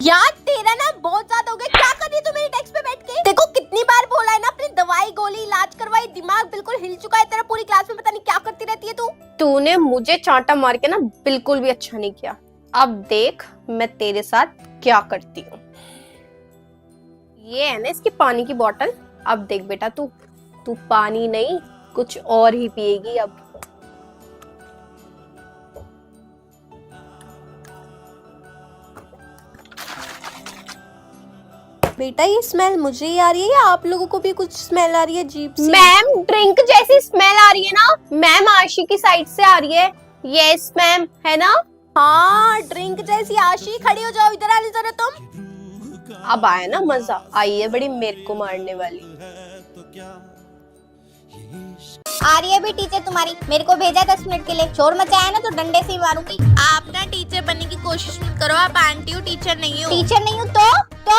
यार तेरा ना बहुत ज्यादा हो गया। क्या कर रही है तू मेरी डेस्क पे बैठ के? देखो कितनी बार बोला है ना, अपनी दवाई गोली इलाज करवाई, दिमाग बिल्कुल हिल चुका है तेरा। पूरी क्लास में पता नहीं क्या करती रहती है तू। तूने मुझे चांटा मार के ना बिल्कुल भी अच्छा नहीं किया। अब देख मैं तेरे साथ क्या करती हूँ। ये है ना इसकी पानी की बोतल। अब देख बेटा तू तू पानी नहीं कुछ और ही पिएगी अब। बेटा ये स्मेल मुझे ही आ रही है या आप लोगों को भी कुछ स्मेल आ रही है अजीब सी? मैम ड्रिंक जैसी स्मेल आ रही है ना। मैम आशी की साइड से आ रही है। यस मैम है ना। हाँ ड्रिंक जैसी। आशी खड़ी हो जाओ, इधर आ जरा तुम। अब आया ना मजा। आई है बड़ी मेरे को मारने वाली। आ रही है भी टीचर तुम्हारी। मेरे को भेजा 10 मिनट के लिए। शोर मचाया ना तो डंडे से ही मारूंगी। आप ना टीचर बनने की कोशिश मत करो, आप आंटी हो, टीचर नहीं हो। टीचर नहीं हूँ तो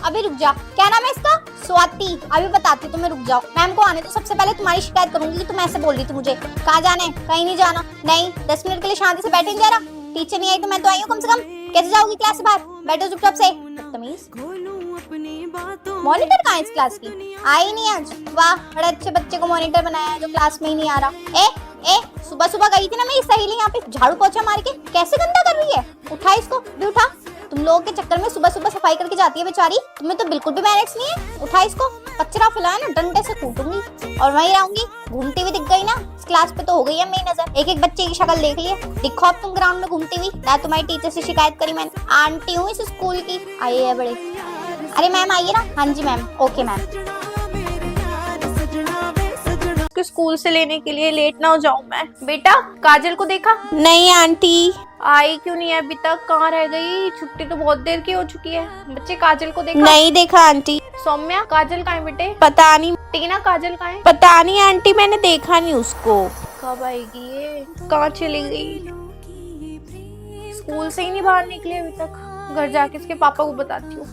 अभी रुक जा। क्या नाम है इसका? स्वाति। अभी बताती हूँ तुम्हें, रुक जाओ। मैम को आने तो सबसे पहले तुम्हारी शिकायत करूंगी कि तुम ऐसे बोल रही थी मुझे। कहाँ जाना है? कहीं नहीं जाना। नहीं 10 मिनट के लिए शांति से बैठे जरा। टीचर नहीं आई तो मैं तो आई हूँ कम से कम। कैसे जाओगी क्लास से बाहर? बैठो चुपचाप से। बदतमीज। मॉनिटर कहाँ है इस क्लास की? आई नहीं आज। वाह बड़े अच्छे बच्चे को मॉनिटर बनाया है जो क्लास में ही नहीं आ रहा। ए सुबह सुबह गई थी ना मैं सहेली यहाँ पे झाड़ू पोछा मार के। कैसे गंदा कर रही है? उठा इसको भी उठा। तुम लोगों के चक्कर में सुबह सुबह सफाई करके जाती है बेचारी। तुम्हें तो बिल्कुल भी मैनेज नहीं है। उठा इसको। कचरा फैलाया ना डंडे से कूटूंगी और वहीं रहूंगी। घूमती हुई दिख गई ना इस क्लास पे तो हो गई है मेरी नजर। एक एक बच्चे की शक्ल देख ली है। दिखो अब तुम ग्राउंड में घूमती हुई। ना तुम्हारी टीचर से शिकायत करी मैंने। आंटी हूँ इस स्कूल की। आई है बड़े। अरे मैम आइए ना। हाँ जी मैम। Okay ma'am. स्कूल से लेने के लिए लेट ना हो जाऊं मैं। बेटा काजल को देखा? नहीं आंटी। आई क्यों नहीं है अभी तक? कहाँ रह गई? छुट्टी तो बहुत देर की हो चुकी है। बच्चे काजल को देखा? नहीं देखा आंटी। सौम्या काजल कहाँ है बेटे? पता नहीं। टीना काजल कहाँ है? पता नहीं आंटी, मैंने देखा नहीं उसको। कब आएगी ये? कहाँ चली गई? स्कूल से ही नहीं बाहर निकली अभी तक। घर जाके इसके पापा को बताती हूँ।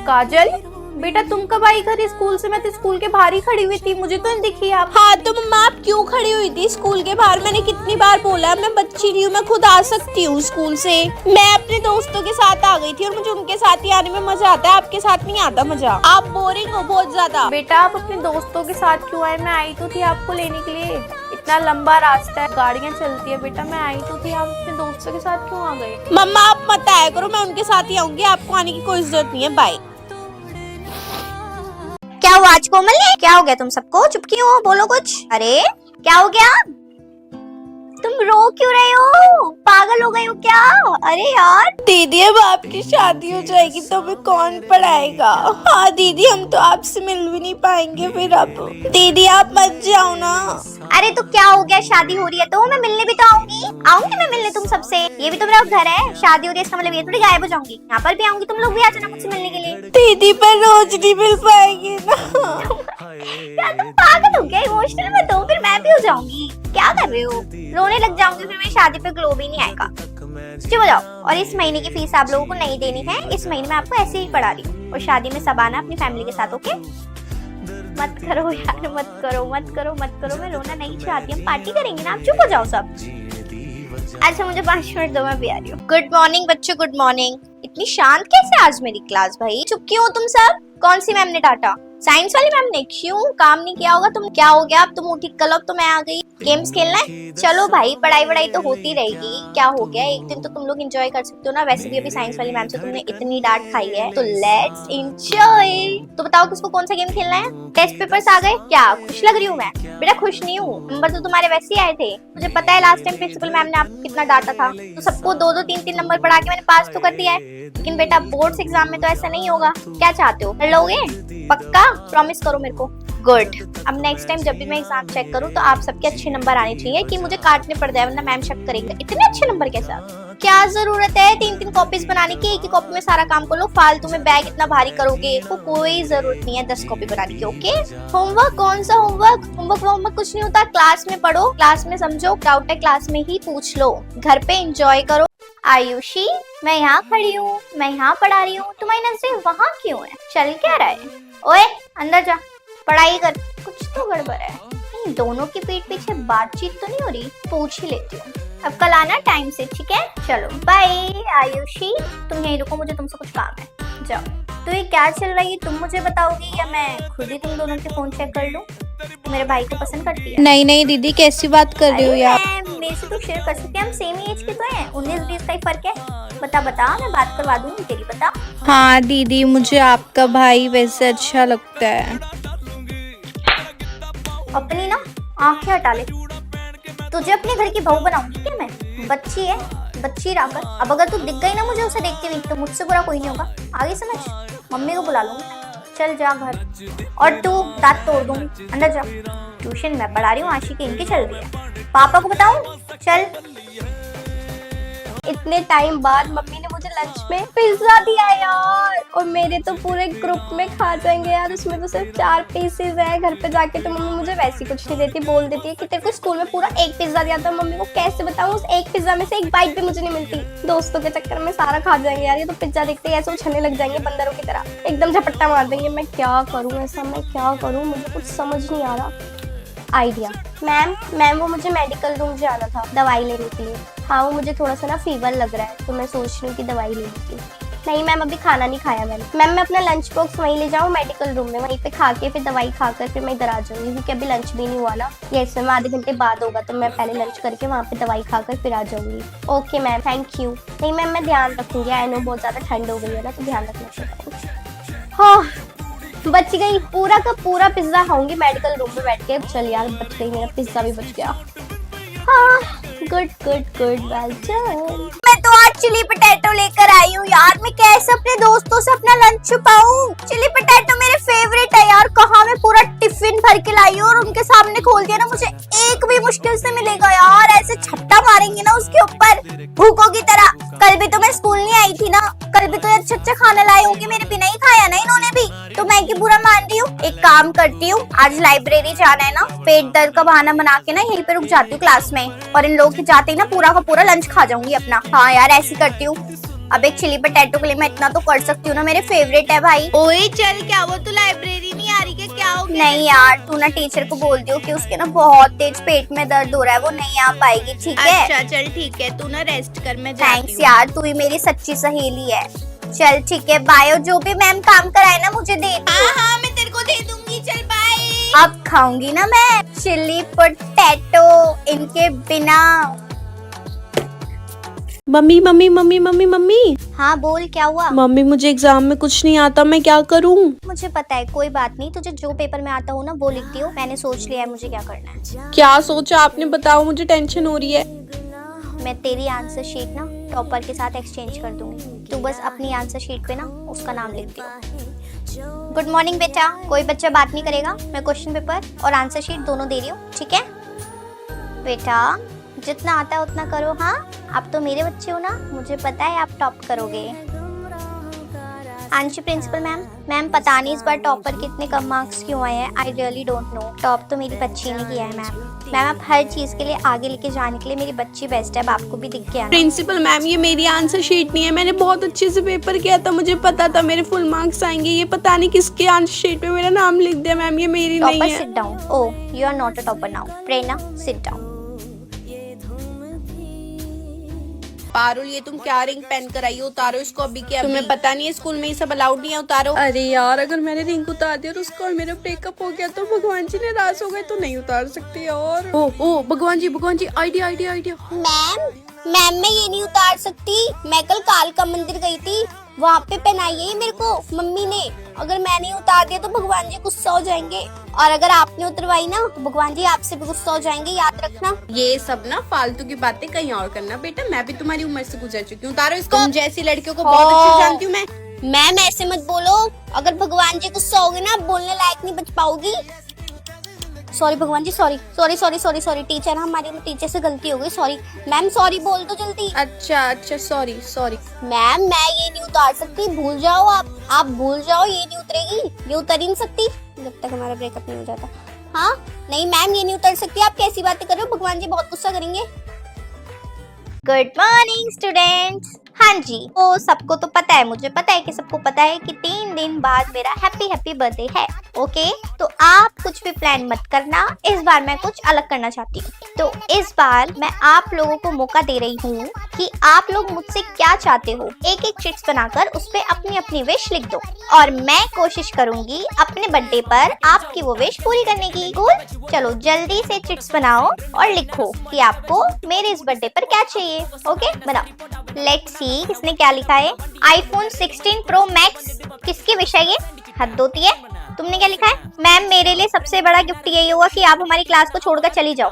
काजल बेटा तुम कब आई घर स्कूल से? मैं तो स्कूल के बाहर ही खड़ी हुई थी, मुझे तो नहीं दिखी आप। हाँ तो मम्मा आप क्यों खड़ी हुई थी स्कूल के बाहर? मैंने कितनी बार बोला मैं बच्ची नहीं हूँ, मैं खुद आ सकती हूँ स्कूल से। मैं अपने दोस्तों के साथ आ गई थी और मुझे उनके साथ ही आने में मजा आता है, आपके साथ नहीं आता मजा। आप बोरिंग हो बहुत ज्यादा। बेटा आप अपने दोस्तों के साथ क्यों आए? मैं आई तो थी आपको लेने के लिए। इतना लंबा रास्ता है, गाड़ियाँ चलती है बेटा। मैं आई तो थी, आप अपने दोस्तों के साथ क्यों आ गए? मम्मा आप मत आया करो, मैं उनके साथ ही आऊंगी, आपको आने की कोई जरूरत नहीं है। बाय। क्या हुआ आज कोमल ने? क्या हो गया तुम सबको? चुप क्यों हो? बोलो कुछ। अरे क्या हो गया? तुम रो क्यों रहे हो? पागल हो गए हो क्या? अरे यार दीदी अब आपकी शादी हो जाएगी तो हमें कौन पढ़ाएगा? हाँ दीदी हम तो आपसे मिल भी नहीं पाएंगे फिर अब। दीदी आप मत जाओ ना। अरे तो क्या हो गया? शादी हो रही है तो मैं मिलने भी तो आऊंगी मैं मिलने तुम सबसे। ये भी तो मेरा घर है। शादी हो रही है इसका मतलब ये थोड़ी गायब हो जाऊंगी। यहाँ पर भी आऊंगी, तुम लोग भी आ जाना मुझसे मिलने के लिए। दीदी पर रोज नहीं मिल पाएंगे ना। क्या तुम पागल हो गया? इमोशनल मत हो, फिर मैं भी हो जाऊंगी। क्या कर रहे हो? रोने लग जाऊंगी फिर मेरी शादी पे ग्लो भी नहीं आएगा। चुप हो जाओ। और इस महीने की फीस आप लोगों को नहीं देनी है। इस महीने में आपको ऐसे ही पढ़ा रही हूँ। और शादी में सब आना अपनी फैमिली के साथ। ओके? मत करो यार, मत करो। मैं रोना नहीं चाहती, हम पार्टी करेंगे ना। आप चुप हो जाओ सब। अच्छा मुझे 5 मिनट दो, मैं भी आ रही हूँ। गुड मॉर्निंग बच्चों, गुड मॉर्निंग। इतनी शांत कैसे आज मेरी क्लास भाई? चुप क्यों हो तुम सब? कौन सी मैम ने डांटा? साइंस वाली मैम ने। क्यों काम नहीं किया होगा तुम? क्या हो गया? अब तुम उठी कल, अब तो मैं आ गई। गेम्स खेलना है? चलो भाई पढ़ाई वढ़ाई तो होती रहेगी। क्या हो गया? एक दिन तो तुम लोग एंजॉय कर सकते हो ना। वैसे भी अभी साइंस वाली मैम से तुमने इतनी डांट खाई है तो लेट्स एंजॉय। तो बताओ किसको कौन सा गेम खेलना है? टेस्ट पेपर्स आ गए क्या? खुश लग रही हूँ मैं? बेटा खुश नहीं हूँ, नंबर तो तुम्हारे वैसे ही आए थे। मुझे पता है लास्ट टाइम प्रिंसिपल मैम ने आपको कितना डांटा था। तो सबको 2-2 3-3 नंबर बढ़ा के मैंने पास तो कर दिया है। लेकिन बेटा बोर्ड्स एग्जाम में तो ऐसा नहीं होगा। क्या चाहते हो? कर लोगे? पक्का? प्रॉमिस करो मेरे को। गुड। अब नेक्स्ट टाइम जब भी मैं एग्जाम चेक करूँ तो आप सबके अच्छे नंबर आने चाहिए कि मुझे काटने पड़ जाए, वरना मैम शक करेंगे। इतने अच्छे नंबर कैसे? क्या जरूरत है 3-3 कॉपीज बनाने की? एक ही कॉपी में सारा काम कर लो। फालतू में बैग इतना भारी करोगे तो कोई जरूरत नहीं है 10 कॉपी बनाने की। ओके? होमवर्क? कौन सा होमवर्क कुछ नहीं होता। क्लास में पढ़ो, क्लास में समझो। डाउट है क्लास में ही पूछ लो। घर पे एंजॉय करो। आयुषी मैं यहाँ खड़ी हूँ, मैं यहाँ पढ़ा रही हूँ, तुम्हारी नजरें वहाँ क्यों है? चल क्या रहा है? ओए अंदर जा, पढ़ाई कर। कुछ तो गड़बड़ है। इन दोनों के पीठ पीछे बातचीत तो नहीं हो रही? पूछ ही लेती हूँ। अब कल आना टाइम से, ठीक है? चलो बाय आयुषी, तुम यहीं रुको, मुझे तुमसे कुछ काम है, जाओ। तो ये क्या चल रही है, तुम मुझे बताओगी या मैं खुद ही तुम दोनों के फोन चेक कर लूं? मेरे भाई को पसंद करती है? नहीं नहीं दीदी, कैसी बात कर रही हो यार। मेरे से तो शेयर कर सकते हैं, हम सेम ही एज के तो हैं, 19-20 का ही फर्क है। बता मैं बात करवा दूंगी तेरी, बता। हाँ दीदी, मुझे आपका भाई वैसे अच्छा लगता है। अपनी ना आंखें हटा ले, तुझे अपने घर की बहू बनाऊंगी क्या मैं? बच्ची है, बच्ची राकर। अब अगर तू दिख गई ना मुझे उसे देखते हुए, तो मुझसे बुरा कोई नहीं होगा, आगे समझ? मम्मी को बुला लूंगी, चल जा घर। और तू दांत तोड़ दूंगी, अंदर जा। ट्यूशन मैं पढ़ा रही हूँ, आशिकी इनकी चल रही है। पापा को बताऊं? चल। इतने टाइम बाद मम्मी ने मुझे लंच में पिज्जा दिया यार, और मेरे तो पूरे ग्रुप में खा जाएंगे यार। उसमें तो सिर्फ 4 पीसेज है। घर पे जाके तो मम्मी मुझे वैसे कुछ नहीं देती, बोल देती है कि तेरे को स्कूल में पूरा एक पिज्जा दिया था। मम्मी को कैसे बताऊं, उस एक पिज्जा में से एक बाइट भी मुझे नहीं मिलती। दोस्तों के चक्कर में सारा खा जाएंगे यार, ये तो पिज्जा देखते ही ऐसे उछलने लग जाएंगे बंदरों की तरह, एकदम झपट्टा मार देंगे। मैं क्या करूँ ऐसा, मैं क्या करूँ, मुझे कुछ समझ नहीं आ रहा। आइडिया। मैम वो मुझे मेडिकल रूम जाना था दवाई लेने के लिए। हाँ, वो मुझे थोड़ा सा ना फीवर लग रहा है, तो मैं सोच रही हूँ कि दवाई ले लेती हूँ। नहीं मैम, अभी खाना नहीं खाया मैंने। मैम मैं अपना लंच बॉक्स वहीं ले जाऊँ मेडिकल रूम में, वहीं पे खा के फिर दवाई खाकर फिर मैं इधर आ जाऊँगी, क्योंकि अभी लंच भी नहीं हुआ ना। यस मैम, आधे घंटे बाद होगा, तो मैं पहले लंच करके वहाँ पे दवाई खाकर फिर आ जाऊँगी। Okay ma'am, thank you. नहीं मैम, मैं ध्यान रखूँगी। आई नो बहुत ज़्यादा ठंड हो गई है ना, तो ध्यान रखना चाहिए। हाँ, बच गई, पूरा का पूरा पिज्जा खाऊंगी मेडिकल रूम में बैठ के। चल यार, बच गई, मेरा पिज्जा भी बच गया। हाँ, good good good, well done. मैं तो आज चिली पोटैटो लेकर आई हूँ यार, मैं कैसे अपने दोस्तों से अपना लंच छुपाऊं? चिली पोटैटो मेरे फेवरेट है यार, कहाँ मैं पूरा टिफिन भर के लाई हूँ, और उनके सामने खोल दिया ना, मुझे एक भी मुश्किल से मिलेगा यार। ऐसे छट्टा मारेंगे ना उसके ऊपर भूखों की तरह। कल भी तो मैं स्कूल नहीं आई थी ना, कल भी तो अच्छे अच्छे खाने लाए होंगे, मेरे बिना ही खाया ना इन्होंने भी, तो मैं क्यों बुरा मान रही हूँ? एक काम करती हूँ, आज लाइब्रेरी जाना है ना, पेट दर्द का बहाना बना के ना यहीं पे रुक जाती हूँ क्लास में, और इन लोगों के जाते ही ना पूरा का पूरा लंच खा जाऊंगी अपना। हाँ यार, ऐसी करती हूँ। अब एक चिली पोटैटो के लिए मैं इतना तो कर सकती हूँ ना, मेरे फेवरेट है भाई। ओए चल, क्या वो तू लाइब्रेरी नहीं आ रही क्या हो गया? नहीं यार, तू ना टीचर को बोल दियो कि उसके ना बहुत तेज पेट में दर्द हो रहा है, वो नहीं आ पाएगी, ठीक है? अच्छा चल ठीक है, तू ना रेस्ट कर, मैं जाती हूँ। थैंक्स यार, तू ही मेरी सच्ची सहेली है। चल ठीक है, बाय। और जो भी मैम काम कराए ना मुझे दे दियो। हाँ मैं तेरे को दे दूंगी, चल बाय। अब खाऊंगी ना मैं चिली पोटैटो इनके बिना। Mummy mummy mummy mummy mummy हाँ बोल, क्या हुआ? मम्मी, मुझे एग्जाम में कुछ नहीं आता, मैं क्या करूँ? मुझे पता है, कोई बात नहीं, तुझे जो पेपर में आता हो ना वो लिख दियो। मैंने सोच लिया है मुझे क्या करना है। क्या सोचा आपने, बताओ, मुझे टेंशन हो रही है। मैं तेरी आंसर शीट ना टॉपर के साथ एक्सचेंज कर दूंगी, तू बस अपनी आंसर शीट पे ना उसका नाम लिख दियो। गुड मॉर्निंग बेटा, कोई बच्चा बात नहीं करेगा, मैं क्वेश्चन पेपर और आंसर शीट दोनों दे रही हूँ, ठीक है? बेटा जितना आता है उतना करो। हाँ, आप तो मेरे बच्चे हो ना, मुझे पता है आप टॉप करोगे। आंशी प्रिंसिपल मैम, मैम पता नहीं इस बार टॉपर के इतने कम मार्क्स क्यों आए हैं, I really don't know. Top तो मेरी बच्ची ने किया है मैम। मैम आप हर चीज के लिए आगे लेके जाने के लिए मेरी बच्ची बेस्ट है, अब आपको भी दिख गया ना। प्रिंसिपल मैम, ये मेरी आंसर शीट नहीं है, मैंने बहुत अच्छे से पेपर किया था, मुझे पता था मेरे फुल मार्क्स आएंगे। ये पता नहीं किसके आंसर शीट पे मेरा नाम लिख दिया मैम, ये मेरी नहीं टॉपर है। Sit down. Oh, you are not a topper now. Prerna sit down. Parul, ये तुम क्या रिंग पहन कर आई हो, उतारो इसको अभी के अभी। तुम्हें पता नहीं है स्कूल में ये सब अलाउड नहीं है, उतारो। अरे यार, अगर मैंने रिंग उतार दिया और उसका और मेरा ब्रेकअप हो गया तो भगवान जी नाराज हो गए, तो नहीं उतार सकती यार। ओ भगवान जी, आइडिया आइडिया आइडिया। मैम मैं ये नहीं उतार सकती, मैं कल कालका मंदिर गई थी, वहाँ पे पहनाई है मेरे को मम्मी ने। अगर मैं नहीं उतार दिया तो भगवान जी गुस्सा हो जाएंगे, और अगर आपने उतरवाई ना तो भगवान जी आपसे भी गुस्सा हो जाएंगे, याद रखना। ये सब ना फालतू की बातें कहीं और करना बेटा, मैं भी तुम्हारी उम्र से गुजर चुकी हूँ। उतारो इसको, तुम जैसी लड़कियों को बहुत अच्छे से जानती हूँ मैं। मैम ऐसे मत बोलो, अगर भगवान जी गुस्सा हो गए ना, बोलने लायक नहीं बच पाओगी। सॉरी भगवान ji, sorry sorry sorry sorry sorry teacher, हमारी टीचर से गलती हो गई, सॉरी। मैम सॉरी बोल दो जल्दी। अच्छा सॉरी। मैम मैं ये नहीं उतार सकती, भूल जाओ आप भूल जाओ, ये नहीं उतरेगी, ये उतर ही नहीं सकती जब तक हमारा ब्रेकअप नहीं हो जाता। हाँ नहीं मैम, ये नहीं उतर सकती, आप कैसी बातें कर रहे हो, भगवान जी बहुत गुस्सा करेंगे। Good morning students. हाँ जी, तो सबको तो पता है, मुझे पता है कि सबको पता है कि 3 दिन बाद मेरा हैप्पी बर्थडे है। ओके, तो आप कुछ भी प्लान मत करना, इस बार मैं कुछ अलग करना चाहती हूँ। तो इस बार मैं आप लोगों को मौका दे रही हूँ कि आप लोग मुझसे क्या चाहते हो, एक एक चिट्स बनाकर उस पे अपनी अपनी विश लिख दो और मैं कोशिश करूंगी अपने बर्थडे पर आपकी वो विश पूरी करने की। कूल, चलो जल्दी से चिट्स बनाओ और लिखो कि आपको मेरे इस बर्थडे पर क्या चाहिए। ओके, बनाओ। लेट्स सी किसने क्या लिखा है। iPhone 16 Pro Max, किसकी विश है ये? हद होती है। तुमने क्या लिखा है? मैम मेरे लिए सबसे बड़ा गिफ्ट यही होगा कि आप हमारी क्लास को छोड़कर चली जाओ।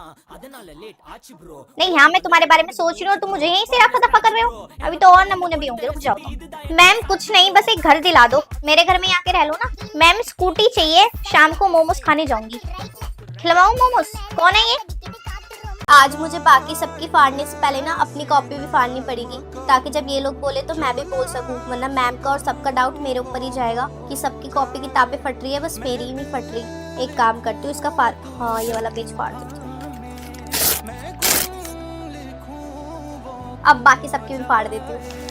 नहीं, हाँ मैं तुम्हारे बारे में सोच रही हूँ और तुम मुझे यहीं से रफा दफा कर रहे हो। अभी तो और नमूने भी होंगे, रुक जाओ तुम। मैम कुछ नहीं, बस एक घर दिला दो, मेरे घर में आके रह लो ना। मैम स्कूटी चाहिए, शाम को मोमोज खाने जाऊंगी। खिलवाऊं मोमोज? कौन है ये? आज मुझे बाकी सबकी फाड़ने से पहले ना अपनी कॉपी भी फाड़नी पड़ेगी, ताकि जब ये लोग बोले तो मैं भी बोल सकूं, वरना मैम का और सबका डाउट मेरे ऊपर ही जाएगा कि सबकी कॉपी किताबें फट रही है, बस मेरी ही नहीं फट रही। एक काम करती हूँ, इसका हाँ ये वाला पेज फाड़ देती हूँ। अब बाकी सबकी भी फाड़ देती हूँ।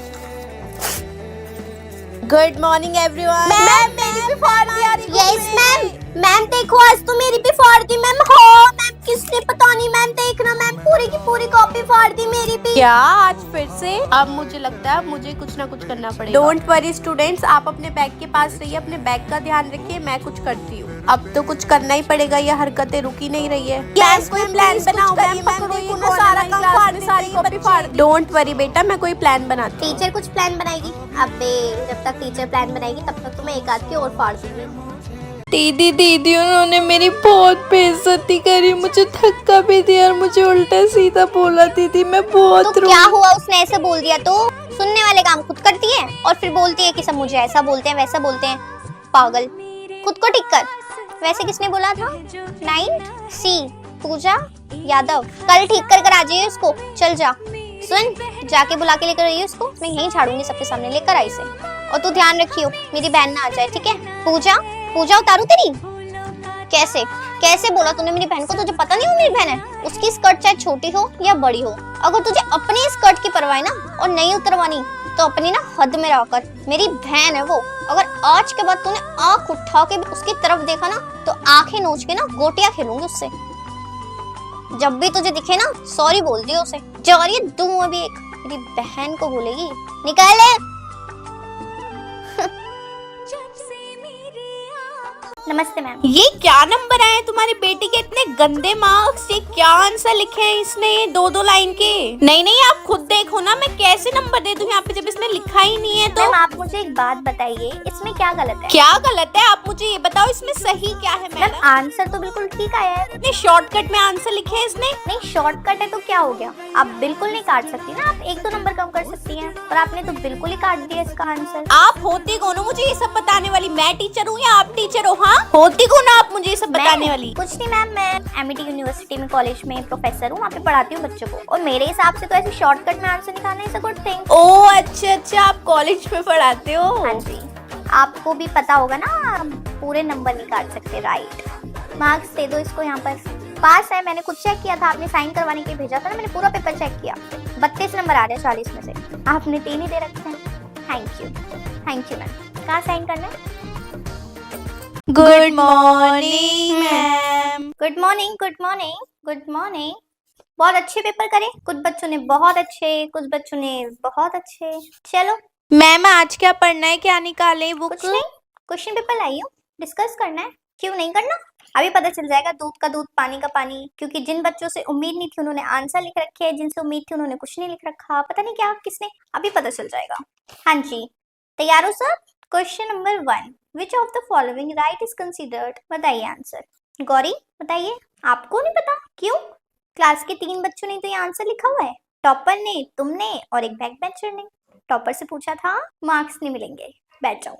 Good morning everyone. मैम मेरी भी फाड़ दी। Yes ma'am. मैम देखो आज तो मेरी भी फाड़ दी मैम। हो मैम, किसने? पता नहीं मैम, देखना मैम पूरी की पूरी कॉपी फाड़ दी मेरी भी। क्या आज फिर से? अब मुझे लगता है मुझे कुछ ना कुछ करना पड़ेगा। डोंट वरी स्टूडेंट्स, आप अपने बैग के पास रहिए, अपने बैग का ध्यान रखिए, मैं कुछ करती हूँ। अब तो कुछ करना ही पड़ेगा, ये हरकतें रुक ही नहीं रही है। कोई प्लान बनाओ मैम, पकड़ो सारा काम फाड़, सारी कॉपी फाड़। डोंट वरी बेटा, मैं कोई प्लान बनाती हूँ। टीचर कुछ प्लान बनाएगी? अबे जब तक टीचर प्लान बनाएगी तब तक तो मैं एक आध की और फाड़ दूंगी। दीदी उन्होंने मेरी बहुत बेइज्जती करी, मुझे धक्का भी दिया और मुझे उल्टा सीधा बोला। दीदी मैं बहुत तो क्या हुआ, उसने ऐसे बोल दिया तो? सुनने वाले काम खुद करती है और फिर बोलती है कि सब मुझे ऐसा बोलते हैं वैसा बोलते हैं। पागल, खुद को ठीक कर। वैसे किसने बोला था? 9 सी पूजा यादव। कल ठीक कर आ जाइए इसको। चल जा, सुन जाके बुला के लेकर आइए उसको, मैं यहीं झाड़ूंगी सबके सामने, लेकर आई से। और तू ध्यान रखियो मेरी बहन ना आ जाए, ठीक है? पूजा उतारू तेरी? कैसे कैसे बोला तूने मेरी बहन को? तुझे पता नहीं वो मेरी बहन है? उसकी स्कर्ट चाहे छोटी हो या बड़ी हो, अगर तुझे अपनी स्कर्ट की परवाह है ना और नहीं उतरवानी तो अपनी ना हद में रहकर, मेरी बहन है वो। अगर आज के बाद तूने आंख उठा के उसकी तरफ देखा ना तो आंखें नोच के ना गोटियां खेलूंगी उससे। जब भी तुझे दिखे ना सॉरी बोल दियो उसे। जा रही है दूं अभी एक, मेरी बहन को बोलेगी। निकाले। नमस्ते मैम। ये क्या नंबर आए तुम्हारी बेटी के? इतने गंदे मार्क्स, ये क्या आंसर लिखे हैं इसने 2-2 लाइन के? नहीं आप खुद देखो ना, मैं कैसे नंबर दे दूं यहाँ पे जब इसने लिखा ही नहीं है। तो मैम आप मुझे एक बात बताइए, इसमें क्या गलत है? क्या गलत है आप मुझे ये बताओ, इसमें सही क्या है? मैम आंसर तो बिल्कुल ठीक आया है। इतने शॉर्टकट में आंसर लिखे हैं इसने। नहीं शॉर्टकट है तो क्या हो गया? आप बिल्कुल नहीं काट सकती ना, आप 1-2 नंबर कम कर सकती हैं, पर आपने तो बिल्कुल ही काट दिया इसका आंसर। आप होती कौन हो मुझे ये सब बताने वाली? मैं टीचर हूँ या आप टीचर हो? हाँ होती कौन आप मुझे ये सब बताने वाली? कुछ नहीं मैम, मैं एमईटी यूनिवर्सिटी में कॉलेज में प्रोफेसर हूँ, वहाँ पे पढ़ाती हूँ बच्चों को, और मेरे हिसाब से तो ऐसे शॉर्टकट में आंसर निकालना इज अ गुड थिंग। ओह अच्छा आप कॉलेज में पढ़ाते हो? हाँ जी, आपको भी पता होगा ना, पूरे नंबर नहीं काट सकते। राइट, मार्क्स दे दो इसको। यहाँ पर पास है, मैंने खुद चेक किया था, आपने साइन करवाने के लिए भेजा था ना, मैंने पूरा पेपर चेक किया। 32 नंबर आ रहे हैं 40 में से, आपने 3 ही दे रखे हैं। Thank you ma'am. कहाँ साइन करना है? Good morning ma'am. Good morning. बहुत अच्छे पेपर करे, कुछ बच्चों ने बहुत अच्छे, कुछ बच्चों ने बहुत अच्छे। चलो मैम आज क्या पढ़ना है, क्या निकाले बुक? कुछ नहीं, क्वेश्चन पेपर लाई हूँ, डिस्कस करना है। क्यों नहीं करना? अभी पता चल जाएगा, दूध का दूध पानी का पानी। क्योंकि जिन बच्चों से उम्मीद नहीं थी उन्होंने आंसर लिख रखे हैं, जिनसे उम्मीद थी उन्होंने कुछ नहीं लिख रखा, पता नहीं क्या किसने, अभी पता चल जाएगा। हाँ जी, तैयार हो सब? Question number 1, which of the following right is considered? बताइए आंसर। गौरी बताइए, आपको नहीं पता? क्यों? क्लास के 3 बच्चों ने तो ये आंसर लिखा हुआ है, टॉपर ने, तुमने और एक बैक बेंचर ने। टॉपर से पूछा था, मार्क्स नहीं मिलेंगे, बैठ जाओ।